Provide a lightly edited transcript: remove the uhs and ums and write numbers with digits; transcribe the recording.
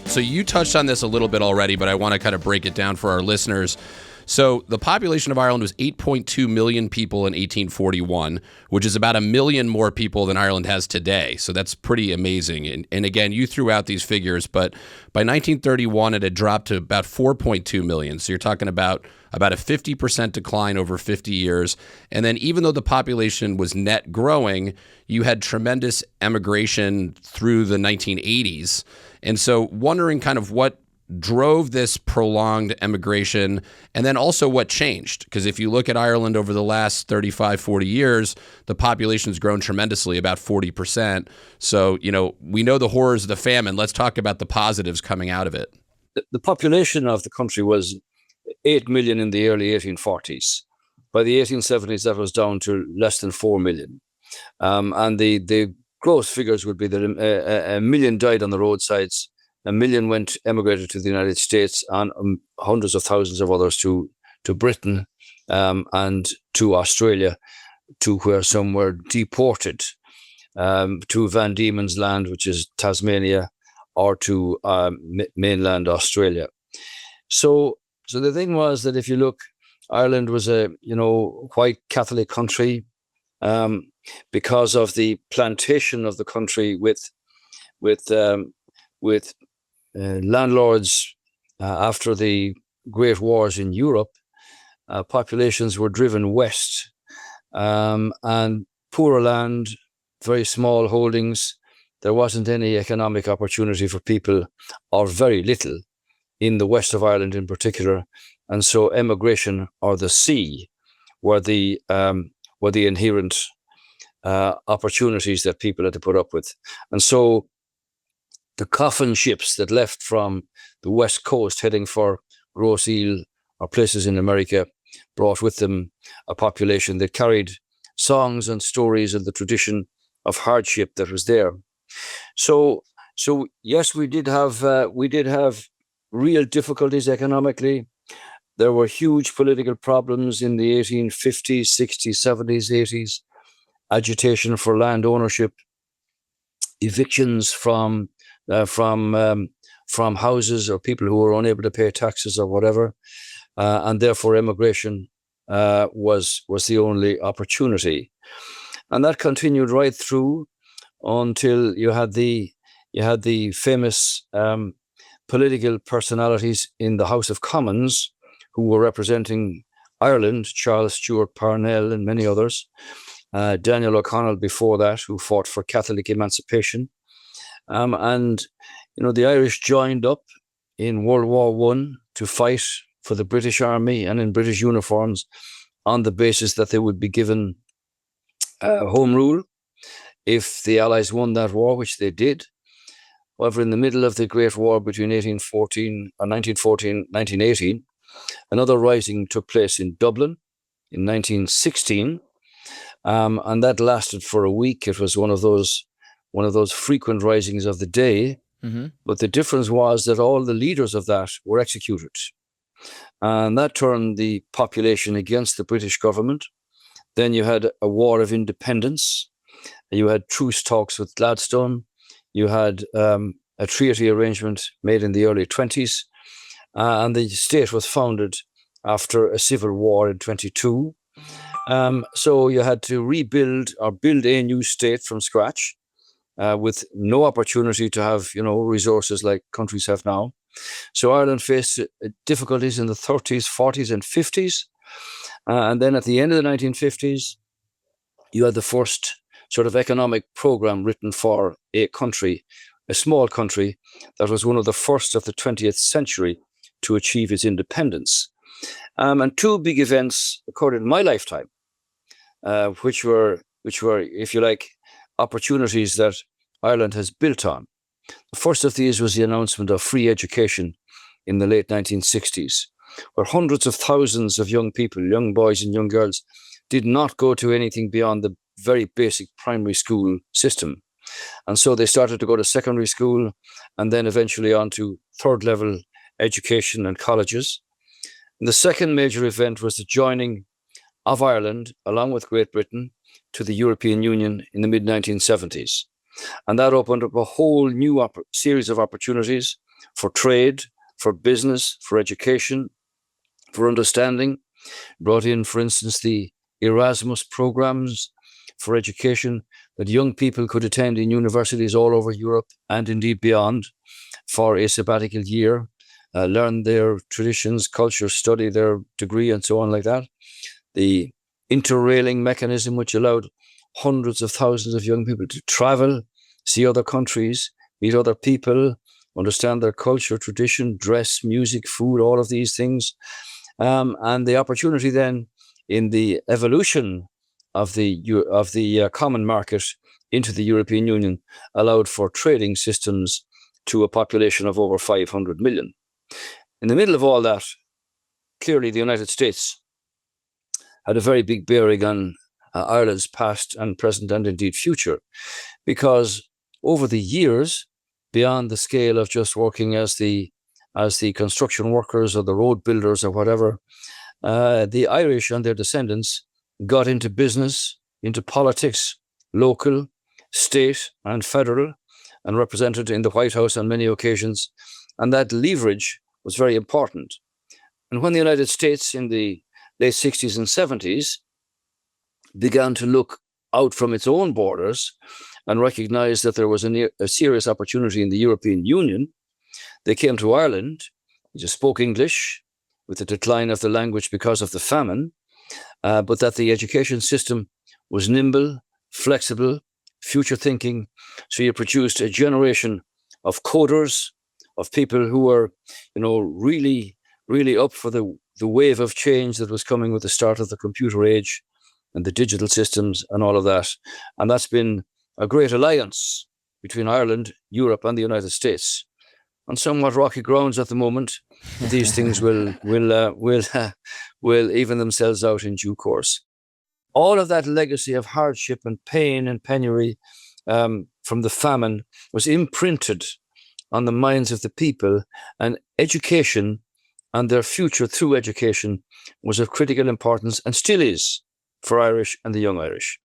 So you touched on this a little bit already, but I want to kind of break it down for our listeners. So the population of Ireland was 8.2 million people in 1841, which is about 1 million more people than Ireland has today. So that's pretty amazing. And again, you threw out these figures, but by 1931, it had dropped to about 4.2 million. So you're talking about a 50% decline over 50 years. And then even though the population was net growing, you had tremendous emigration through the 1980s. And so wondering kind of what drove this prolonged emigration, and then also what changed. Because if you look at Ireland over the last 35, 40 years, the population's grown tremendously, about 40%. So, we know the horrors of the famine. Let's talk about the positives coming out of it. The population of the country was 8 million in the early 1840s. By the 1870s, that was down to less than 4 million. And the gross figures would be that 1 million died on the roadsides, 1 million emigrated to the United States, and hundreds of thousands of others to Britain and to Australia, to where some were deported to Van Diemen's Land, which is Tasmania, or to mainland Australia. So the thing was that if you look, Ireland was a white Catholic country because of the plantation of the country with landlords after the Great Wars in Europe. Populations were driven west, and poorer land, very small holdings. There wasn't any economic opportunity for people, or very little, in the west of Ireland in particular. And so emigration, or the sea, were the inherent opportunities that people had to put up with. And so the coffin ships that left from the west coast heading for Grosse Ile or places in America brought with them a population that carried songs and stories and the tradition of hardship that was there. So yes, we did have real difficulties economically. There were huge political problems in the 1850s, 60s, 70s, 80s. Agitation for land ownership, evictions from houses, or people who were unable to pay taxes or whatever, and therefore emigration was the only opportunity, and that continued right through until you had the famous political personalities in the House of Commons who were representing Ireland, Charles Stewart Parnell and many others. Daniel O'Connell before that, who fought for Catholic emancipation. And the Irish joined up in World War I to fight for the British Army and in British uniforms on the basis that they would be given home rule if the Allies won that war, which they did. However, in the middle of the Great War between 1914 and 1918, another rising took place in Dublin in 1916. And that lasted for a week. It was one of those frequent risings of the day. Mm-hmm. But the difference was that all the leaders of that were executed. And that turned the population against the British government. Then you had a war of independence. You had truce talks with Gladstone. You had a treaty arrangement made in the early 20s. And the state was founded after a civil war in 22. So you had to rebuild or build a new state from scratch, with no opportunity to have, resources like countries have now. So Ireland faced difficulties in the 30s, 40s, and 50s. And then at the end of the 1950s, you had the first sort of economic program written for a country, a small country that was one of the first of the 20th century to achieve its independence. And two big events occurred in my lifetime, which were, if you like, opportunities that Ireland has built on. The first of these was the announcement of free education in the late 1960s, where hundreds of thousands of young people, young boys and young girls, did not go to anything beyond the very basic primary school system. And so they started to go to secondary school and then eventually on to third level education and colleges. And the second major event was the joining of Ireland, along with Great Britain, to the European Union in the mid-1970s. And that opened up a whole new series of opportunities for trade, for business, for education, for understanding. Brought in, for instance, the Erasmus programs for education that young people could attend in universities all over Europe and indeed beyond for a sabbatical year, learn their traditions, culture, study their degree, and so on like that. The interrailing mechanism, which allowed hundreds of thousands of young people to travel, see other countries, meet other people, understand their culture, tradition, dress, music, food, all of these things. And the opportunity then in the evolution of the common market into the European Union allowed for trading systems to a population of over 500 million. In the middle of all that, clearly the United States had a very big bearing on Ireland's past and present and indeed future, because over the years, beyond the scale of just working as the construction workers or the road builders or whatever, the Irish and their descendants got into business, into politics, local, state and federal, and represented in the White House on many occasions. And that leverage was very important. And when the United States in the late 60s and 70s began to look out from its own borders and recognized that there was a serious opportunity in the European Union, they came to Ireland, just spoke English with the decline of the language because of the famine, but that the education system was nimble, flexible, future thinking. So you produced a generation of coders, of people who were, really, really up for the wave of change that was coming with the start of the computer age and the digital systems and all of that. And that's been a great alliance between Ireland, Europe, and the United States. On somewhat rocky grounds at the moment, these things will even themselves out in due course. All of that legacy of hardship and pain and penury from the famine was imprinted on the minds of the people, and education and their future through education was of critical importance and still is for Irish and the young Irish.